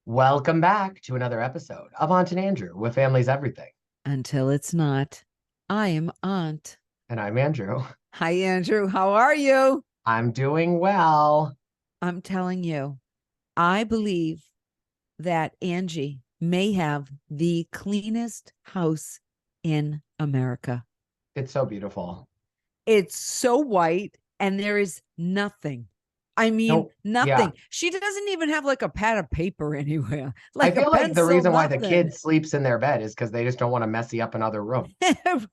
Welcome back to another episode of Aunt and Andrew with Family's Everything. Until it's not. I am Aunt. And I'm Andrew. Hi, Andrew. How are you? I'm doing well. I'm telling you, I believe that Angie may have the cleanest house in America. It's so beautiful. It's so white and there is nothing. I mean, nothing. Yeah. She doesn't even have like a pad of paper anywhere. I Like feel like the reason why the nothing. kid sleeps in their bed is because they just don't want to messy up another room.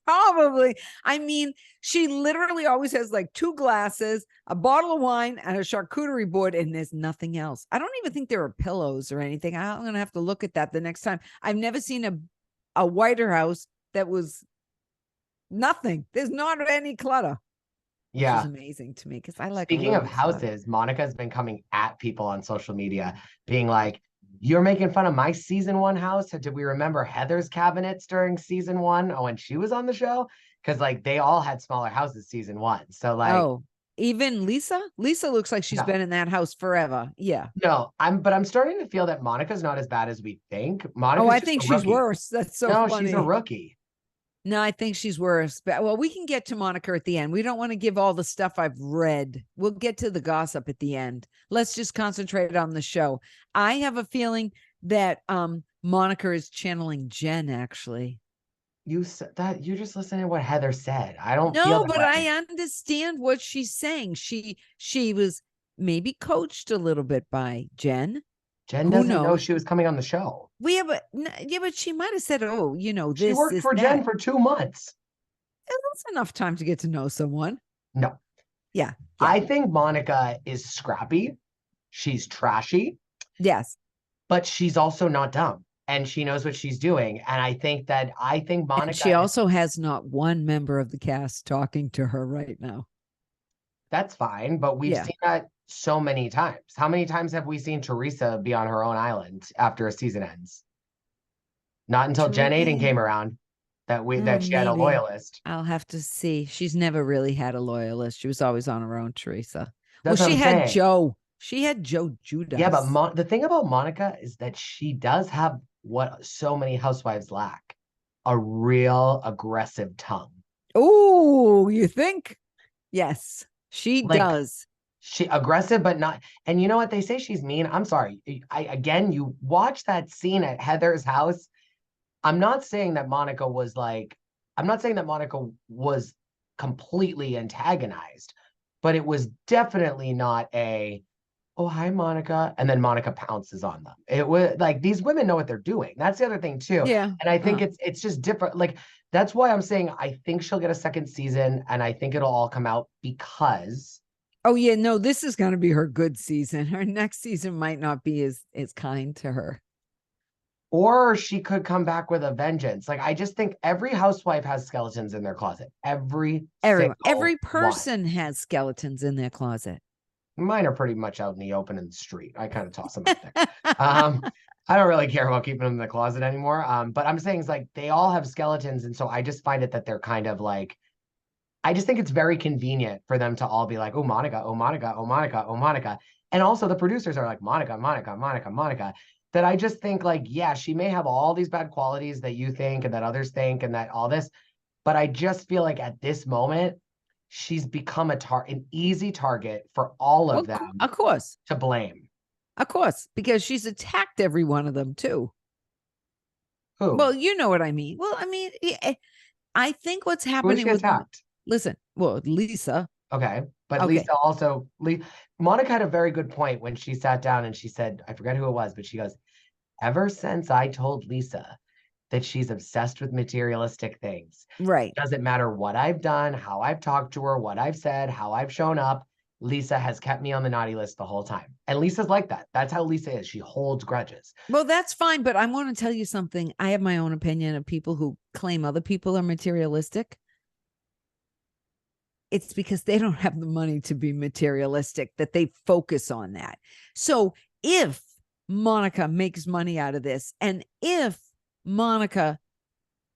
Probably. I mean, she literally always has like 2 glasses, a bottle of wine, and a charcuterie board, and there's nothing else. I don't even think there are pillows or anything. I'm going to have to look at that the next time. I've never seen a whiter house that was nothing. There's not any clutter. Yeah. Which is amazing to me because I like. Speaking of houses, Monica's been coming at people on social media being like, you're making fun of my season 1 house. Did we remember Heather's cabinets during season 1 when she was on the show? Because like they all had smaller houses season 1. So like, oh, even Lisa looks like she's been in that house forever. Yeah. No, I'm starting to feel that Monica's not as bad as we think. Monica's I think she's worse. That's so funny. She's a rookie. No, I think she's worse. But well, we can get to Monica at the end. We don't want to give all the stuff I've read. We'll get to the gossip at the end. Let's just concentrate on the show. I have a feeling that Monica is channeling Jen, actually. You said that you just listened to what Heather said. I don't know, but I understand what she's saying. She was maybe coached a little bit by Jen. Jen doesn't know she was coming on the show. But she might have said, "Oh, this." She worked for Jen for 2 months. That's enough time to get to know someone. No. Yeah. I think Monica is scrappy. She's trashy. Yes. But she's also not dumb. And she knows what she's doing. And I think Monica. And she also has not one member of the cast talking to her right now. That's fine. But we've seen that so many times. How many times have we seen Teresa be on her own island after a season ends? Not until Jen Aiden came around that she had a loyalist. I'll have to see. She's never really had a loyalist. She was always on her own, Teresa. That's she had Joe. She had Joe Judas. Yeah, but the thing about Monica is that she does have what so many housewives lack: a real aggressive tongue. Oh, you think? Yes, she does. She aggressive, but not. And you know what? They say she's mean. I'm sorry. You watch that scene at Heather's house. I'm not saying that Monica was completely antagonized, but it was definitely not oh, hi, Monica. And then Monica pounces on them. It was like, these women know what they're doing. That's the other thing too. Yeah. And I think it's just different. Like, that's why I'm saying, I think she'll get a second season and I think it'll all come out because. Oh yeah. No, this is going to be her good season. Her next season might not be as kind to her. Or she could come back with a vengeance. Like, I just think every housewife has skeletons in their closet. Every person has skeletons in their closet. Mine are pretty much out in the open in the street. I kind of toss them out there. I don't really care about keeping them in the closet anymore. But I'm saying it's like they all have skeletons. And so I just find it that they're kind of like, I just think it's very convenient for them to all be like, oh, Monica, oh, Monica, oh, Monica, oh, Monica. And also the producers are like, Monica, Monica, Monica, Monica. That I just think like, yeah, she may have all these bad qualities that you think and that others think and that all this. But I just feel like at this moment, she's become an easy target for all of them. Of course. To blame. Of course, because she's attacked every one of them too. Who? Well, you know what I mean. Well, I mean, I think what's happening with attacked? Listen, Lisa. Okay. But Lisa also, Monica had a very good point when she sat down and she said, I forget who it was, but she goes, ever since I told Lisa that she's obsessed with materialistic things. Right. Doesn't matter what I've done, how I've talked to her, what I've said, how I've shown up. Lisa has kept me on the naughty list the whole time. And Lisa's like that. That's how Lisa is. She holds grudges. Well, that's fine. But I want to tell you something. I have my own opinion of people who claim other people are materialistic. It's because they don't have the money to be materialistic that they focus on that. So if Monica makes money out of this, and if Monica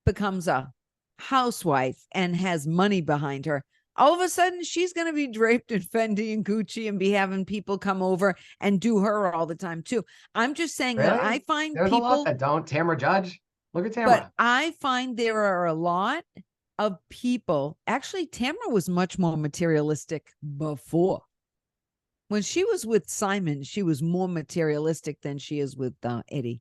becomes a housewife and has money behind her, all of a sudden she's going to be draped in Fendi and Gucci and be having people come over and do her all the time too. I'm just saying that I Really? find There's a lot people, that don't. Tamara Judge. Look at but Tamara. I find there are a lot of people. Actually, Tamara was much more materialistic before. When she was with Simon, she was more materialistic than she is with Eddie.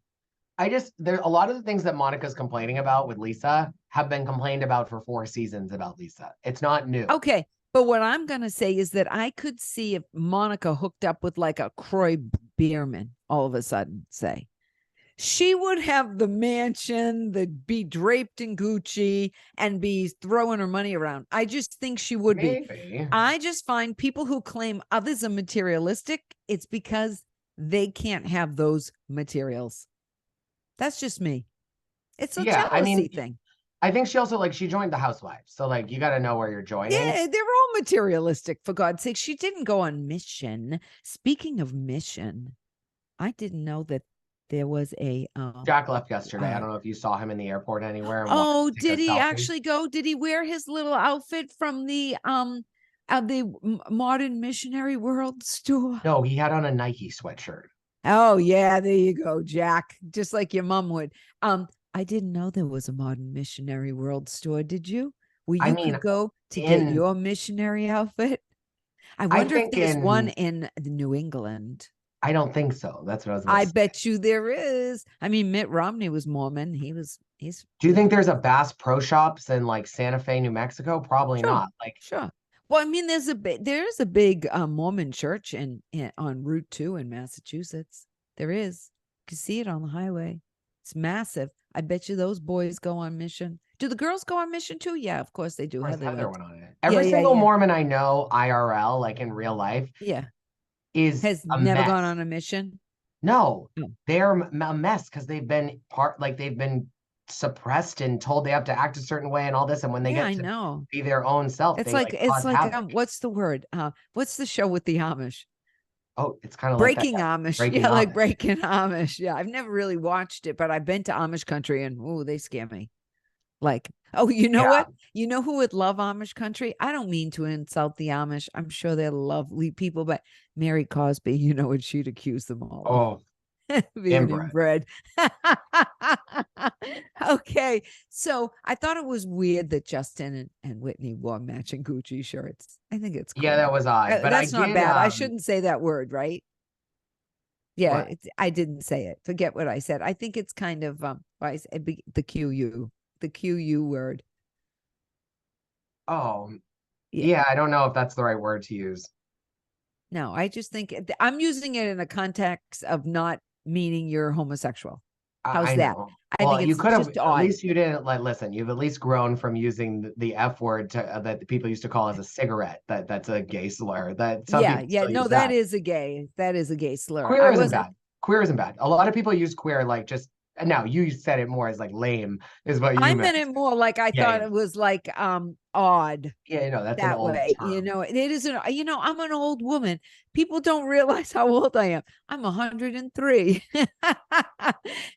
There a lot of the things that Monica's complaining about with Lisa have been complained about for 4 seasons about Lisa. It's not new. Okay. But what I'm going to say is that I could see if Monica hooked up with like a Croy Bierman all of a sudden, say, she would have the mansion, that be draped in Gucci and be throwing her money around. I just think she would Maybe. be. I just find people who claim others are materialistic, it's because they can't have those materials. That's just me. It's a jealousy thing. I think she also she joined the Housewives. So you got to know where you're joining. Yeah, they're all materialistic, for God's sake. She didn't go on mission. Speaking of mission, I didn't know that there was a Jack left yesterday. I don't know if you saw him in the airport anywhere. Oh, did he actually go? Did he wear his little outfit from the Modern Missionary World store? No, he had on a Nike sweatshirt. Oh yeah, there you go, Jack. Just like your mom would. I didn't know there was a Modern Missionary World store. Did you? Well, you could go to get your missionary outfit. I wonder if there's one in New England. I don't think so. That's what I was. I bet you there is. I mean, Mitt Romney was Mormon. He's. Do you think there's a Bass Pro Shops in Santa Fe, New Mexico? Probably not. Sure. Well, I mean, there's a big Mormon church on Route 2 in Massachusetts. There is. You can see it on the highway. It's massive. I bet you those boys go on mission. Do the girls go on mission too? Yeah, of course they do. Heather went on it. Every single Mormon I know, IRL, in real life, has never gone on a mission. No, they're a mess because they've been they've been suppressed and told they have to act a certain way and all this. And when they get to be their own self, it's like what's the word? What's the show with the Amish? Oh, it's kind of Breaking Amish. Like Breaking Amish. Yeah, I've never really watched it, but I've been to Amish country and they scare me. You know what? You know who would love Amish country? I don't mean to insult the Amish. I'm sure they're lovely people, but Mary Cosby, you know what she'd accuse them all of. Being inbred. Okay. So I thought it was weird that Justin and Whitney wore matching Gucci shirts. I think it's cool. Yeah, that was odd. But that's not bad. I shouldn't say that word, right? Yeah, I didn't say it. Forget what I said. I think it's kind of the QU word. Oh, yeah. I don't know if that's the right word to use. No, I just think I'm using it in a context of not meaning you're homosexual. How's that? I think you could have at least you didn't listen. You've at least grown from using the F word that people used to call as a cigarette. That's a gay slur. That some people no, that is a gay slur. Queer isn't bad. Queer isn't bad. A lot of people use queer just. Now you said it more as lame is what you meant. I meant it more I thought it was odd. Yeah, that's that an old way. Term. It isn't. I'm an old woman. People don't realize how old I am. I'm 103.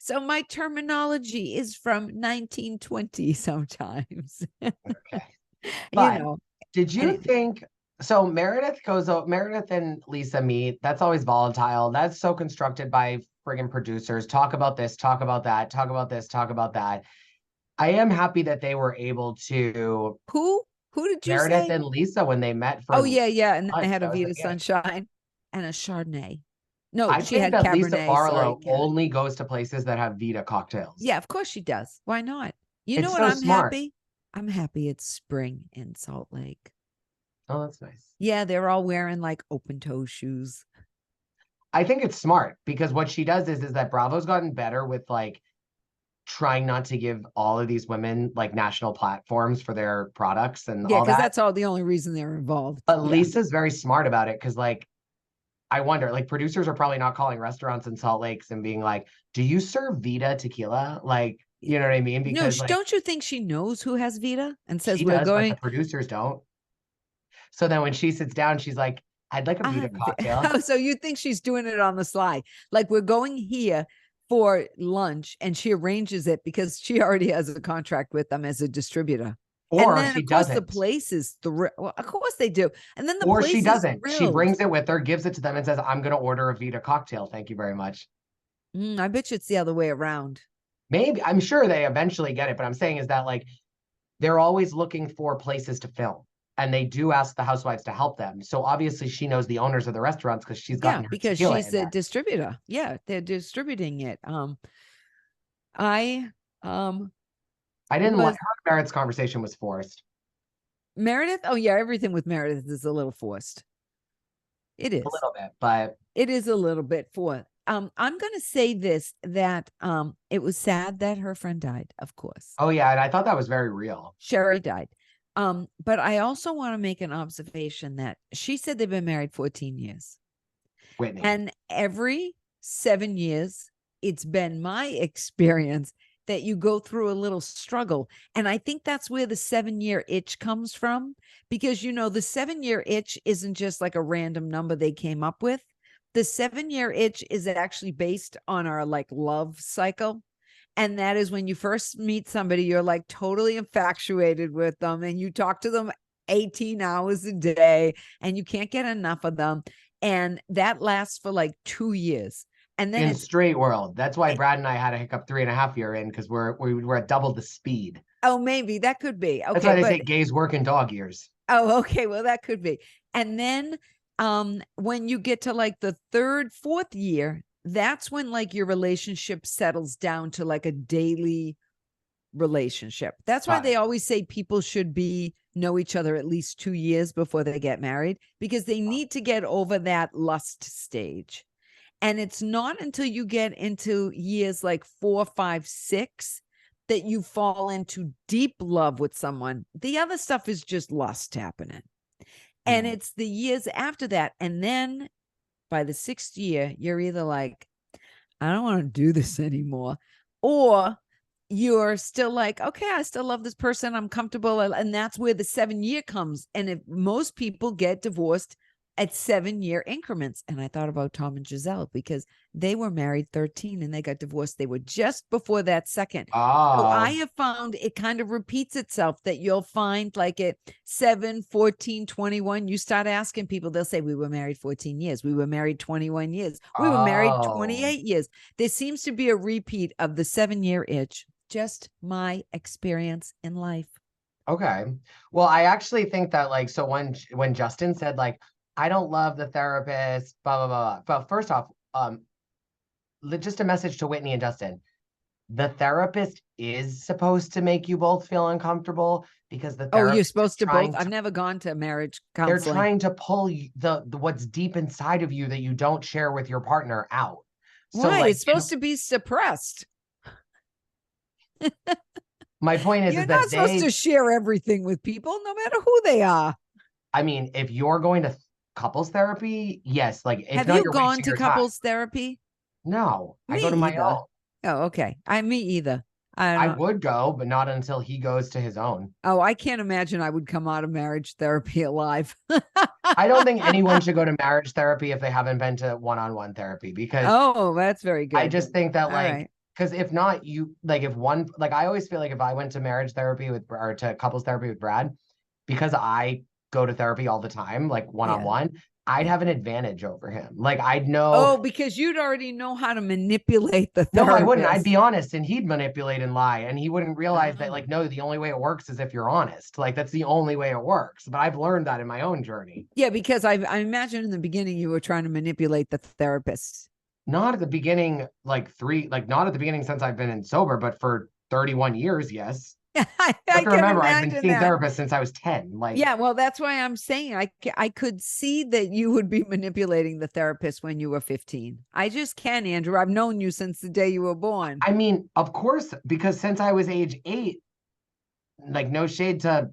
So my terminology is from 1920 sometimes. Okay. But did you think so? Meredith and Lisa meet. That's always volatile. That's so constructed by friggin' producers. Talk about this, talk about that, talk about this, talk about that. I am happy that they were able to. Who did you Meredith say? and Lisa when they met. And they had a Vita Sunshine and a Chardonnay. No, she had Cabernet. Lisa Barlow only goes to places that have Vita cocktails. Yeah, of course she does. Why not? You know what? I'm happy. I'm happy it's spring in Salt Lake. Oh, that's nice. Yeah, they're all wearing open toe shoes. I think it's smart because what she does is that Bravo's gotten better with trying not to give all of these women national platforms for their products and all that. Yeah, because that's all the only reason they're involved. But Lisa's very smart about it because I wonder, producers are probably not calling restaurants in Salt Lakes and being do you serve Vita tequila? You know what I mean? Because don't you think she knows who has Vita and says we're going? But the producers don't. So then when she sits down, she's like, I'd like a Vita cocktail. Oh, so you think she's doing it on the sly? We're going here for lunch and she arranges it because she already has a contract with them as a distributor. Or then, she of course, the doesn't. place is thrilled. Well, of course they do. And then the Or place she is doesn't. She thrilled. brings it with her, gives it to them, and says, I'm going to order a Vita cocktail. Thank you very much. I bet you it's the other way around. Maybe. I'm sure they eventually get it. But I'm saying is that, like, they're always looking for places to film. And they do ask the housewives to help them. So obviously she knows the owners of the restaurants because she's got because tequila she's in a there. distributor. Yeah, they're distributing it. I didn't like was her. Meredith's conversation was forced. Meredith. Oh yeah, everything with Meredith is a little forced. It is A little bit, but it is a little bit forced. I'm gonna say this, that it was sad that her friend died, of course. Oh yeah, and I thought that was very real. Sherry died. But I also want to make an observation that she said they've been married 14 years. Whitney. And every 7 years, it's been my experience that you go through a little struggle. And I think that's where the 7-year itch comes from, because, the 7-year itch isn't just like a random number they came up with. The 7-year itch is actually based on our like love cycle. And that is when you first meet somebody, you're like totally infatuated with them and you talk to them 18 hours a day and you can't get enough of them. And that lasts for like 2 years. And then in straight world. That's why Brad and I had a hiccup 3.5 year in, because we're at double the speed. Oh, maybe that could be. Okay. That's why they say gays work in dog years. Oh, okay. Well, that could be. And then when you get to like the 3rd, 4th year, that's when like your relationship settles down to like a daily relationship. That's why they always say people should know each other at least 2 years before they get married, because they need to get over that lust stage. And it's not until you get into years like 4, 5, 6 that you fall into deep love with someone. The other stuff is just lust happening. And it's the years after that. And then by the 6th year, you're either like, I don't want to do this anymore, or you're still like, okay, I still love this person. I'm comfortable. And that's where the 7-year comes. And if most people get divorced at 7-year increments. And I thought about Tom and Giselle, because they were married 13 and they got divorced. They were just before that second. Oh. So I have found it kind of repeats itself, that you'll find like at 7, 14, 21, you start asking people, they'll say, we were married 14 years. We were married 21 years. We were married 28 years. There seems to be a repeat of the 7-year itch. Just my experience in life. Okay. Well, I actually think that like, so when Justin said like, I don't love the therapist, blah, blah, blah. But first off, just a message to Whitney and Justin. The therapist is supposed to make you both feel uncomfortable, because the therapist you're supposed to both? I've never gone to marriage counseling. They're trying to pull the what's deep inside of you that you don't share with your partner out. So right, like, it's supposed to be suppressed. My point is, you're not supposed to share everything with people, no matter who they are. I mean, if you're going to couples therapy, yes. Like, have you gone to couples therapy? No, I go to my own. Oh, okay. Me either. I would go, but not until he goes to his own. Oh, I can't imagine I would come out of marriage therapy alive. I don't think anyone should go to marriage therapy if they haven't been to one-on-one therapy, because that's very good. I just think that because if not, you like, if one, like, I always feel like if I went to marriage therapy or to couples therapy with Brad, because I go to therapy all the time, like one-on-one, I'd have an advantage over him. Like, I'd know. Oh, because you'd already know how to manipulate the therapist. No, I wouldn't. I'd be honest, and he'd manipulate and lie, and he wouldn't realize that, like, no, the only way it works is if you're honest. Like, that's the only way it works. But I've learned that in my own journey. Yeah, because I imagine in the beginning you were trying to manipulate the therapist. Not at the beginning, not at the beginning since I've been in sober, but for 31 years, yes. I remember I've been seeing therapists since I was 10. Yeah, well, that's why I'm saying I could see that you would be manipulating the therapist when you were 15. I just can, Andrew. I've known you since the day you were born. I mean, of course, because since I was age 8, like, no shade to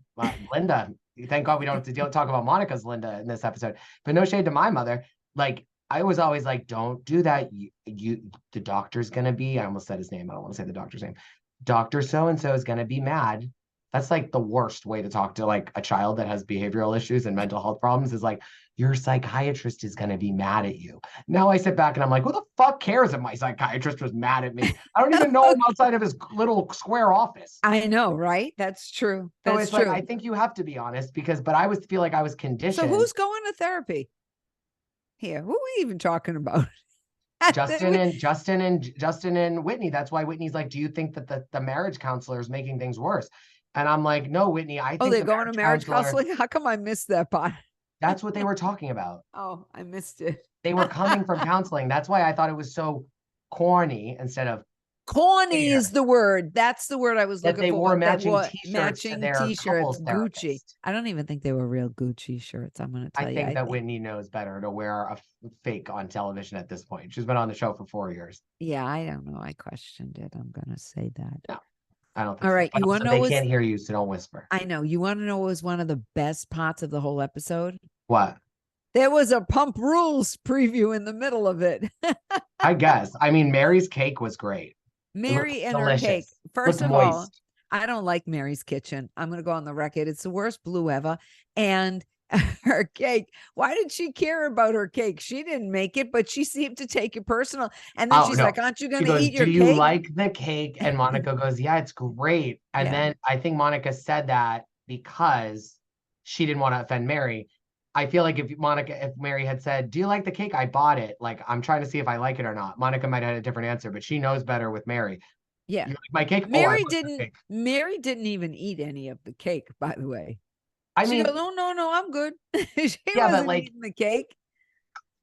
Linda. Thank God we don't have to talk about Monica's Linda in this episode, but no shade to my mother. Like, I was always like, don't do that. The doctor's gonna be, I almost said his name. I don't want to say the doctor's name. Dr. So-and-so is going to be mad That's like the worst way to talk to like a child that has behavioral issues and mental health problems is like, your psychiatrist is going to be mad at you. Now I sit back and I'm like, who the fuck cares if my psychiatrist was mad at me? I don't even know him outside of his little square office. I know, right? That's true. So That's it's like, true. I think you have to be honest because, but I feel like I was So conditioned. who's going to therapy here? Who are we even talking about? Justin and Whitney. That's why Whitney's like, do you think that the marriage counselor is making things worse? And I'm like, no, Whitney, I think they're going to marriage counselor, counseling. How come I missed that part? that's what they were talking about. Oh, I missed it. They were coming from counseling. That's why I thought it was so corny instead of corny is the word. That's the word I was looking for. They wore matching t-shirts matching to their t-shirts, Gucci. therapist. I don't even think they were real Gucci shirts. I'm going to tell you. I think that Whitney knows better to wear a fake on television at this point. She's been on the show for 4 years. Yeah, I don't know. I questioned it. I'm going to say that. No, I don't think All right. so. You want to know? They can't hear you, so don't whisper. I know. You want to know what was one of the best parts of the whole episode? What? There was a Pump Rules preview in the middle of it. I guess. I mean, Mary's cake was great. Mary and delicious. her cake. First of moist. all, I don't like Mary's kitchen. I'm going to go on the record. It's the worst blue ever. And her cake. Why did she care about her cake? She didn't make it, but she seemed to take it personal. And then she's like, aren't you going to eat your cake? Do you like the cake? And Monica goes, yeah, it's great. And then I think Monica said that because she didn't want to offend Mary. I feel like if Mary had said, do you like the cake? I bought it. Like, I'm trying to see if I like it or not. Monica might have had a different answer, but she knows better with Mary. Yeah. You like my cake? Mary didn't even eat any of the cake, by the way. She goes, no, I'm good. She wasn't eating the cake.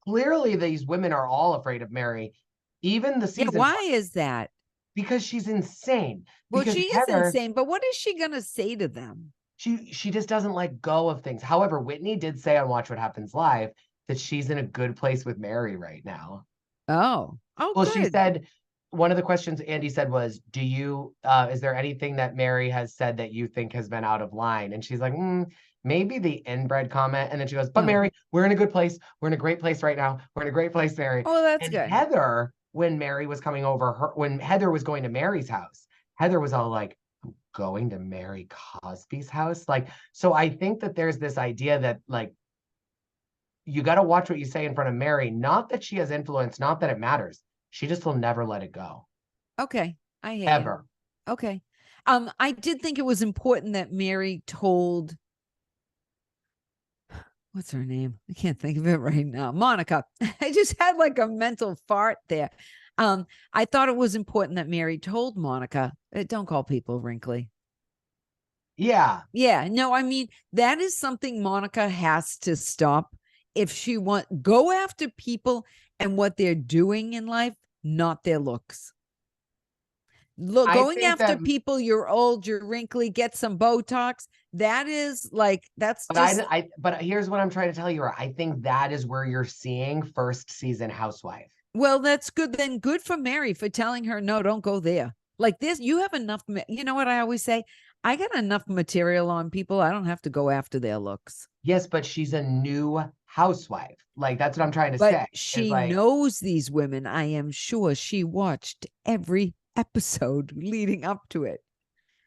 Clearly, these women are all afraid of Mary. Even the season. Yeah, why is that? Because she's insane. Well, she is insane, but what is she going to say to them? She just doesn't let go of things. However, Whitney did say on Watch What Happens Live that she's in a good place with Mary right now. Oh, well, good. She said one of the questions Andy said was, is there anything that Mary has said that you think has been out of line? And she's like, maybe the inbred comment. And then she goes, but Mary, we're in a good place. We're in a great place right now. We're in a great place, Mary. Oh, that's good. Heather, when Mary was coming over, when Heather was going to Mary's house, Heather was all like, going to Mary Cosby's house? Like, so I think that there's this idea that like, you got to watch what you say in front of Mary. Not that she has influence, not that it matters. She just will never let it go. Okay. I hear Ever. You. Okay. I did think it was important that Mary told, what's her name? I can't think of it right now. Monica. I just had like a mental fart there. I thought it was important that Mary told Monica, don't call people wrinkly. Yeah. Yeah. No, I mean, that is something Monica has to stop if she go after people and what they're doing in life, not their looks. Going after people, you're old, you're wrinkly, get some Botox. That is like, that's but here's what I'm trying to tell you. I think that is where you're seeing first season Housewife. Well, that's good. Then good for Mary for telling her, no, don't go there. Like this, you have enough. You know what I always say? I got enough material on people. I don't have to go after their looks. Yes, but she's a new housewife. Like, that's what I'm trying to say. She knows these women. I am sure she watched every episode leading up to it.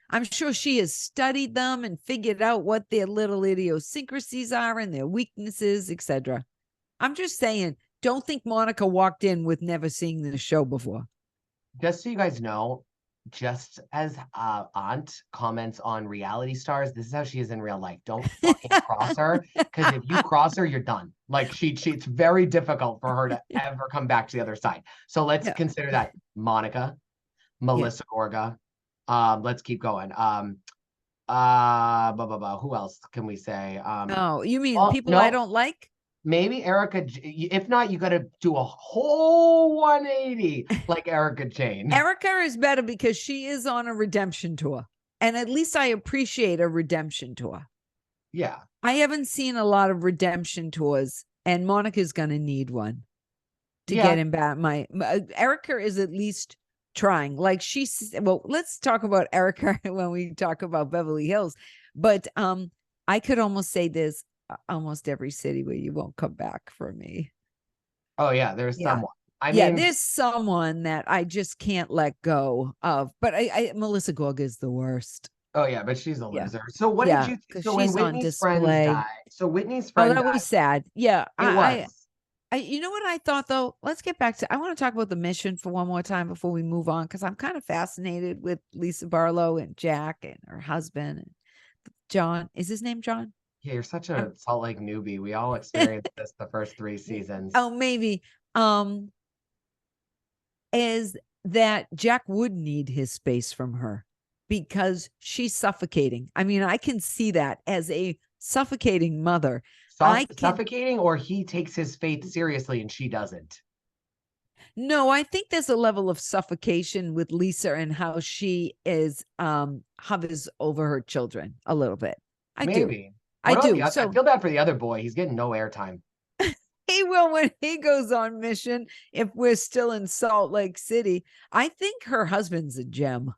I'm sure she has studied them and figured out what their little idiosyncrasies are and their weaknesses, etc. I'm just saying, don't think Monica walked in with never seeing the show before. Just so you guys know, just as Aunt comments on reality stars, this is how she is in real life. Don't fucking cross her, because if you cross her, you're done. Like it's very difficult for her to ever come back to the other side. So let's consider that Monica, Melissa Gorga. Let's keep going. Who else can we say? You mean people I don't like? Maybe Erica. If not, you got to do a whole 180 like Erica Jane. Erica is better because she is on a redemption tour. And at least I appreciate a redemption tour. Yeah. I haven't seen a lot of redemption tours, and Monica's going to need one to get him back. Erica is at least trying. Like let's talk about Erica when we talk about Beverly Hills. But I could almost say this. Almost every city where you won't come back for me. Oh yeah, there's someone. I mean, there's someone that I just can't let go of. But Melissa Gorga is the worst. Oh yeah, but she's a Yeah. loser. So what did Yeah, you because so when she's on Whitney's friends display. died? So Whitney's Oh, friend that died. was sad. Yeah. It was. You know what I thought though? Let's get back to, I want to talk about the mission for one more time before we move on, because I'm kind of fascinated with Lisa Barlow and Jack and her husband and John. Is his name John? Yeah, you're such Um, a Salt Lake newbie. We all experienced this the first 3 seasons. oh, maybe. Um, is that Jack would need his space from her because she's suffocating. I mean, I can see that as a suffocating mother. Suffocating, or he takes his faith seriously and she doesn't. No, I think there's a level of suffocation with Lisa and how she is hovers over her children a little bit. I Maybe. do. I So feel bad for the other boy. He's getting no airtime. he will when he goes on mission. If we're still in Salt Lake City, I think her husband's a gem.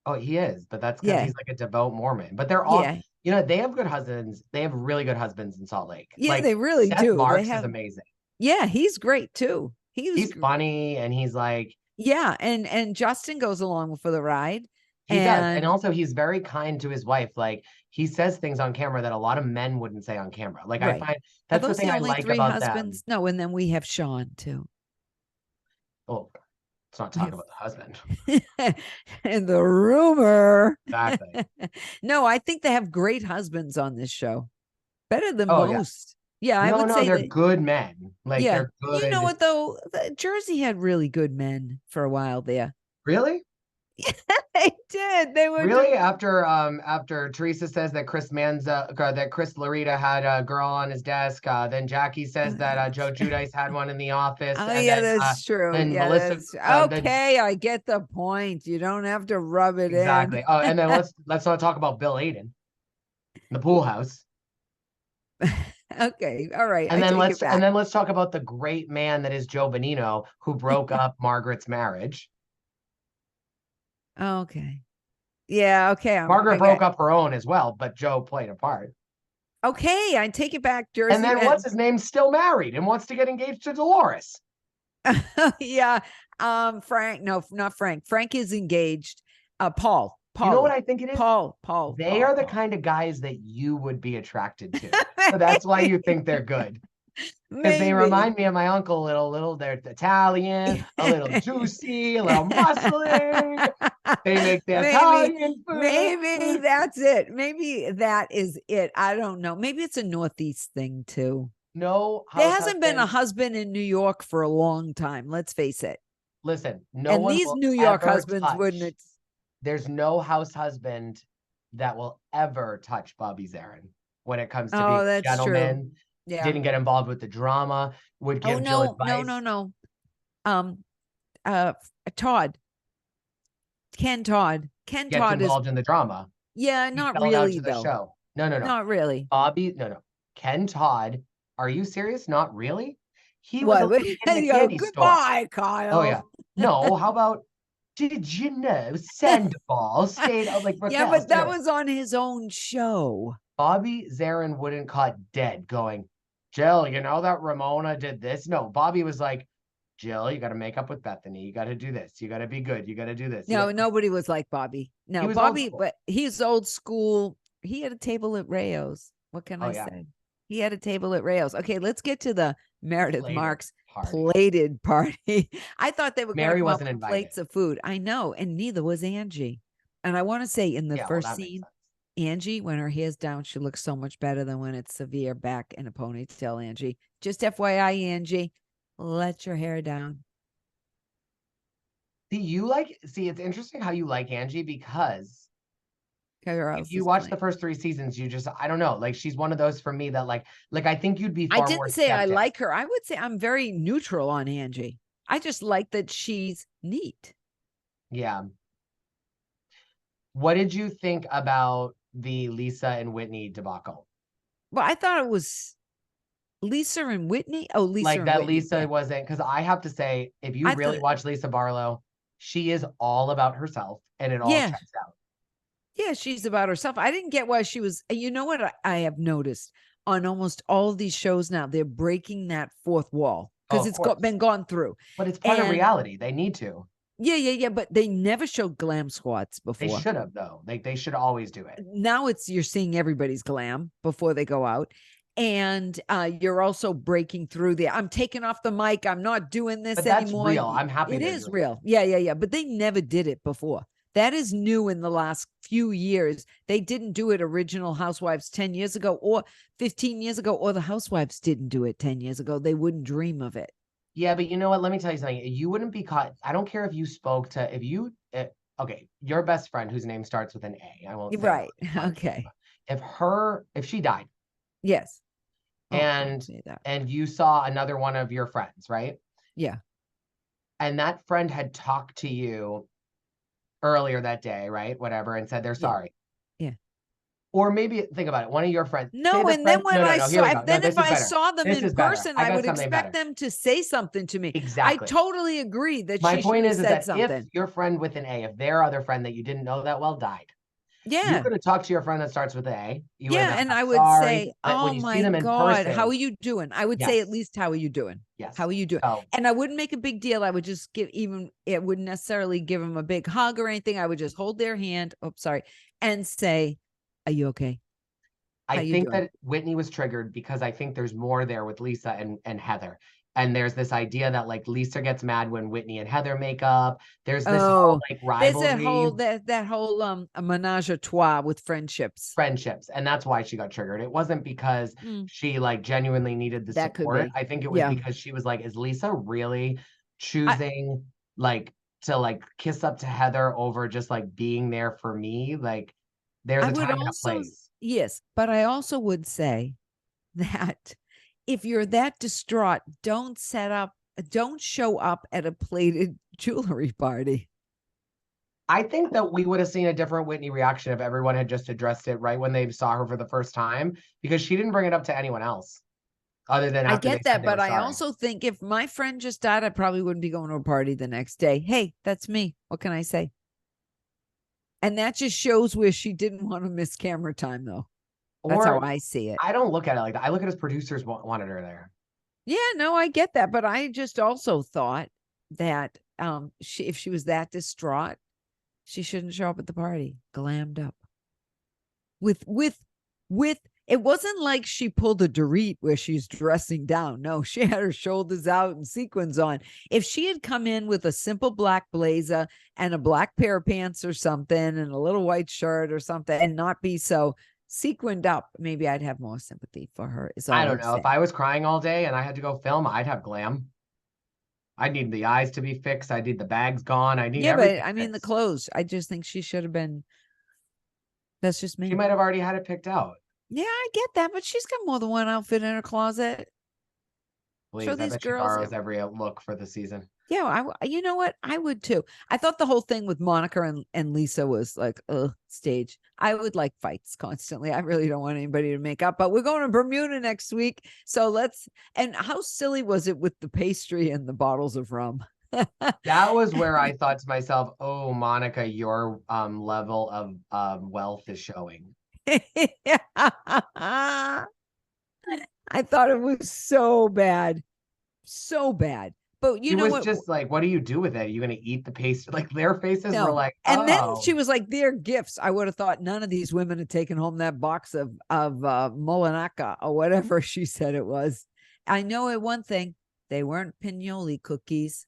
Oh, he is, but that's because Yeah. he's like a devout Mormon. But they're all, Yeah. they have good husbands. They have really good husbands in Salt Lake. Yeah, like, they really Seth do. Marks They is have, amazing. yeah, he's great too. He's funny and he's like, yeah, and Justin goes along for the ride. he does. And also he's very kind to his wife. Like, he says things on camera that a lot of men wouldn't say on camera. Like, I Right. find Are that's the those thing the I only like three about husbands? them. No, and then we have Sean too. Oh, let's not talk about the husband. And the rumor. Exactly. No, I think they have great husbands on this show. Better than Oh, yeah. most. Yeah, I would No, say they're that. good men. Like, Yeah. they're good. You know what though? Jersey had really good men for a while there. Really? They did. They were Really? After Teresa says that Chris Larita had a girl on his desk, then Jackie says that Joe Giudice had one in the office, Oh, and yeah, then that's true. then Yeah, Melissa, okay. I get the point. You don't have to rub it exactly. in. Oh, and then let's not talk about Bill Aiden, the pool house. Okay, all right. And then and let's talk about the great man that is Joe Bonino, who broke up Margaret's marriage. Okay. Yeah, okay. Margaret broke up her own as well, but Joe played a part. Okay, I take it back, Jersey. And then what's his name? Still married and wants to get engaged to Dolores. Yeah. Frank. No, not Frank. Frank is engaged. Paul. You know what I think it is? Paul. They are the kind of guys that you would be attracted to. So that's why you think they're good. Because they remind me of my uncle a little. They're Italian, a little juicy, a little muscling. They make the Italian food. Maybe that's it. Maybe that is it. I don't know. Maybe it's a Northeast thing too. No, there hasn't been a husband in New York for a long time. Let's face it. Listen, and these New York husbands wouldn't. There's no house husband that will ever touch Bobby Zarin when it comes to being a gentleman. True. Yeah. Didn't get involved with the drama, would give Jill advice. No. Todd. Ken Todd gets involved in the drama. Yeah, not really though. Show. No. Not really. Bobby, no. Ken Todd, are you serious? Not really? He was in the candy goodbye, store. Kyle. Oh yeah. No, how about did you know Sandoval stayed out like Raquel? Yeah, but that was on his own show. Bobby Zarin wouldn't caught dead going, Jill, you know that Ramona did this? No, Bobby was like, Jill, you got to make up with Bethany. You got to do this. You got to be good. You got to do this. No, nobody was like Bobby. No, Bobby, but he's old school. He had a table at Rayo's. What can I say? He had a table at Rayo's. Okay, let's get to the Meredith Marks plated party. I thought they were going to come up with plates of food. I know, and neither was Angie. And I want to say in the first scene, Angie, when her hair's down, she looks so much better than when it's severe back in a ponytail, Angie. Just FYI, Angie, let your hair down. See, it's interesting how you like Angie because if you watch the first 3 seasons, I don't know, like she's one of those for me that like I think you'd be far more. I didn't say I like her. I would say I'm very neutral on Angie. I just like that she's neat. Yeah. What did you think about the Lisa and Whitney debacle? Well, I thought it was Lisa and Whitney. Oh, Lisa like and that Whitney. Lisa wasn't, because I have to say, if you really watch Lisa Barlow, she is all about herself and it all checks out. Yeah, she's about herself. I didn't get why she was. You know what I have noticed on almost all of these shows now, they're breaking that fourth wall because it's been gone through. But it's part of reality. They need to. Yeah. But they never showed glam squats They before. should have though. They should always do it. Now you're seeing everybody's glam before they go out. And you're also breaking through the, I'm taking off the mic. I'm not doing this But that's anymore. real. I'm happy It they're is doing real. Yeah. But they never did it before. That is new in the last few years. They didn't do it original Housewives 10 years ago or 15 years ago, or the Housewives didn't do it 10 years ago. They wouldn't dream of it. Yeah, but you know what? Let me tell you something. You wouldn't be caught. I don't care if you spoke to, okay, your best friend whose name starts with an A. I won't say Right. it. Okay. If she died Yes. Oh, don't and say that. and you saw another one of your friends, right? Yeah. And that friend had talked to you earlier that day, right? Whatever, and said they're Yeah. sorry. Yeah. Or maybe think about it. One of your friends. No, and then when I here we saw, go. No, then this if is I better. saw them This in is better. person, I I got would something expect better. them to say something to me. Exactly. I totally agree that My she point should have is said that something. if your friend with an A, if their other friend that you didn't know that well died, you Yeah. could have talked to your friend that starts with an A. You would have Yeah. been, And "I'm I would sorry." say, When oh you see my them in God, how person, are you doing? I would say at least, how are you doing? yes. How are you doing? So, And I wouldn't make a big deal. I would just it wouldn't necessarily give them a big hug or anything. I would just hold their hand. Oh, sorry. And say, are you okay? I think that Whitney was triggered because I think there's more there with Lisa and Heather. And there's this idea that like Lisa gets mad when Whitney and Heather make up. There's this whole like there's rivalry. that whole a menage a trois with friendships. And that's why she got triggered. It wasn't because she like genuinely needed the That could support. be. I think it was because she was like, is Lisa really choosing like to like kiss up to Heather over just like being there for me? Like there's a time and a place. Yes, but I also would say that if you're that distraught, don't show up at a plated jewelry party. I think that we would have seen a different Whitney reaction if everyone had just addressed it right when they saw her for the first time, because she didn't bring it up to anyone else other than after I get that, but I sorry. also think if my friend just died, I probably wouldn't be going to a party the next day. Hey, that's me. What can I say? And that just shows where she didn't want to miss camera time, though. That's how I see it. I don't look at it like that. I look at it as producers wanted her there. Yeah, no, I get that. But I just also thought that if she was that distraught, she shouldn't show up at the party glammed up. With it wasn't like she pulled a Dorit where she's dressing down. No, she had her shoulders out and sequins on. If she had come in with a simple black blazer and a black pair of pants or something and a little white shirt or something and not be so sequined up, maybe I'd have more sympathy for her. I don't know. If I was crying all day and I had to go film, I'd have glam. I need the eyes to be fixed. I need the bags gone. I need everything. But I mean, the clothes. I just think she should have been. That's just me. She might have already had it picked out. Yeah, I get that, but she's got more than one outfit in her closet. Please, I bet she borrows every look for the season. Yeah, you know what? I would too. I thought the whole thing with Monica and Lisa was like, stage. I would like fights constantly. I really don't want anybody to make up, but we're going to Bermuda next week. So and how silly was it with the pastry and the bottles of rum? That was where I thought to myself, oh, Monica, your level of wealth is showing. I thought it was so bad. So bad. But you know what? Just like, what do you do with it? Are you going to eat the pastry? Like their faces were like, and then she was like, their gifts. I would have thought none of these women had taken home that box of Molinaka or whatever she said it was. I know one thing, they weren't pinoli cookies.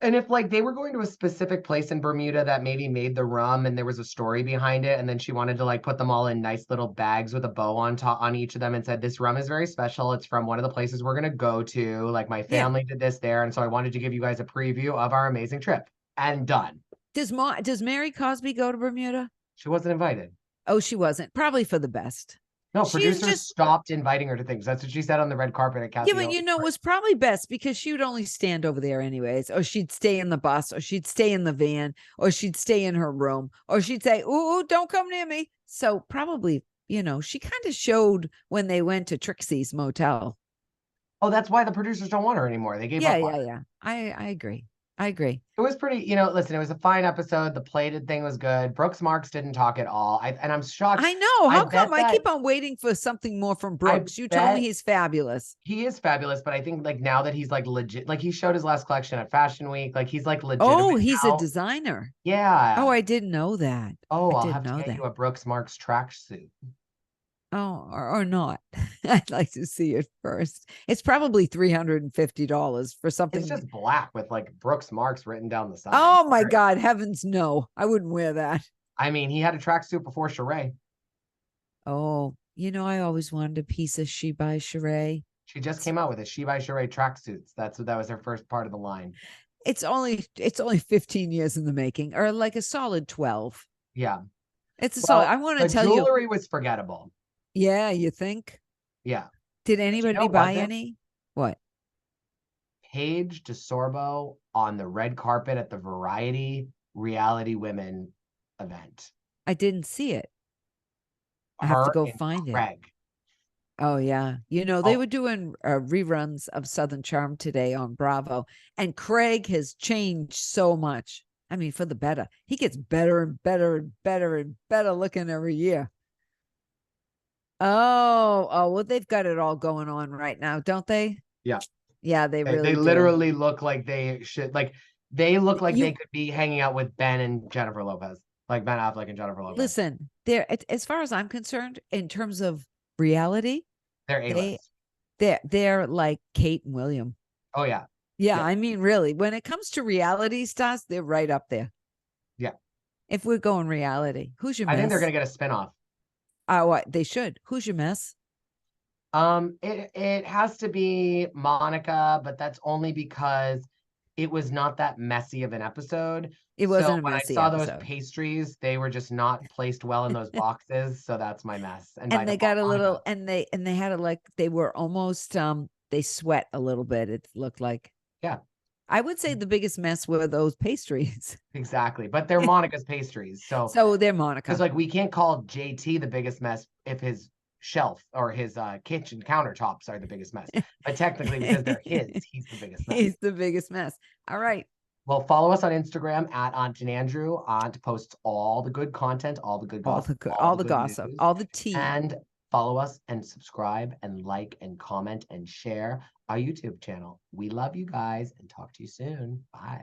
And if like they were going to a specific place in Bermuda that maybe made the rum and there was a story behind it, and then she wanted to like put them all in nice little bags with a bow on top on each of them and said, this rum is very special. It's from one of the places we're going to go to. Like my family did this there. And so I wanted to give you guys a preview of our amazing trip. And done. Does Mary Cosby go to Bermuda? She wasn't invited. Oh, she wasn't. Probably for the best. No, producers stopped inviting her to things. That's what she said on the red carpet at Kathy. Yeah, but it was probably best because she would only stand over there anyways, or she'd stay in the bus, or she'd stay in the van, or she'd stay in her room, or she'd say, ooh, don't come near me. So probably, she kind of showed when they went to Trixie's motel. Oh, that's why the producers don't want her anymore. They gave up on her. Yeah. I agree. I agree. It was pretty, listen, it was a fine episode. The plated thing was good. Brooks Marks didn't talk at all. And I'm shocked. I know. I How bet come I that keep on waiting for something more from I Brooks? You told me bet he's fabulous. he is fabulous, but I think like now that he's like legit, like he showed his last collection at Fashion Week, like he's like Oh, legitimate he's a now. designer. Oh, Yeah. I didn't know that. Oh, I I'll didn't have to know get that. you a Brooks Marks tracksuit. Oh, or not. I'd like to see it first. It's probably $350 for It's something. just black with like Brooks Marks written down the side. Oh my God, heavens no. I wouldn't wear that. I mean, he had a tracksuit before Sheree. Oh, I always wanted a piece of She by Sheree. She just came out with it. She by Sheree tracksuits. That was her first part of the line. It's only 15 years in the making, or like a solid 12. Yeah. It's a solid. I want to tell you. The jewelry was forgettable. Yeah, you think? Yeah. Did anybody buy any? What? Paige DeSorbo on the red carpet at the Variety Reality Women event. I didn't see it. I have to go find it. Oh, yeah. They were doing reruns of Southern Charm today on Bravo, and Craig has changed so much. I mean, for the better. He gets better and better and better and better looking every year. Oh, well, they've got it all going on right now, don't they? Yeah. Yeah, they really literally look like they should, like, they look like they could be hanging out with Ben and Jennifer Lopez, like Ben Affleck and Jennifer Lopez. Listen, as far as I'm concerned, in terms of reality, they're A-list. They're like Kate and William. Oh, yeah. Yeah, I mean, really, when it comes to reality stars, they're right up there. Yeah. If we're going reality, who's your mess? I think they're going to get a spinoff. What they should. Who's your mess? It has to be Monica, but that's only because it was not that messy of an episode. It wasn't a messy when I saw episode. those pastries, they were just not placed well in those boxes, so that's my mess. And they got a little, and they had a, like, they were almost they sweat a little bit, it looked like. Yeah. I would say the biggest mess were those pastries. Exactly. But they're Monica's pastries. So they're Monica. Because like we can't call JT the biggest mess if his shelf or his kitchen countertops are the biggest mess. But technically, because they're his, he's the biggest mess. He's the biggest mess. All right. Well, follow us on Instagram at Aunt and Andrew. Aunt posts all the good content, all the good gossip, all the gossip, news, all the tea. And follow us and subscribe and like and comment and share our YouTube channel. We love you guys and talk to you soon. Bye.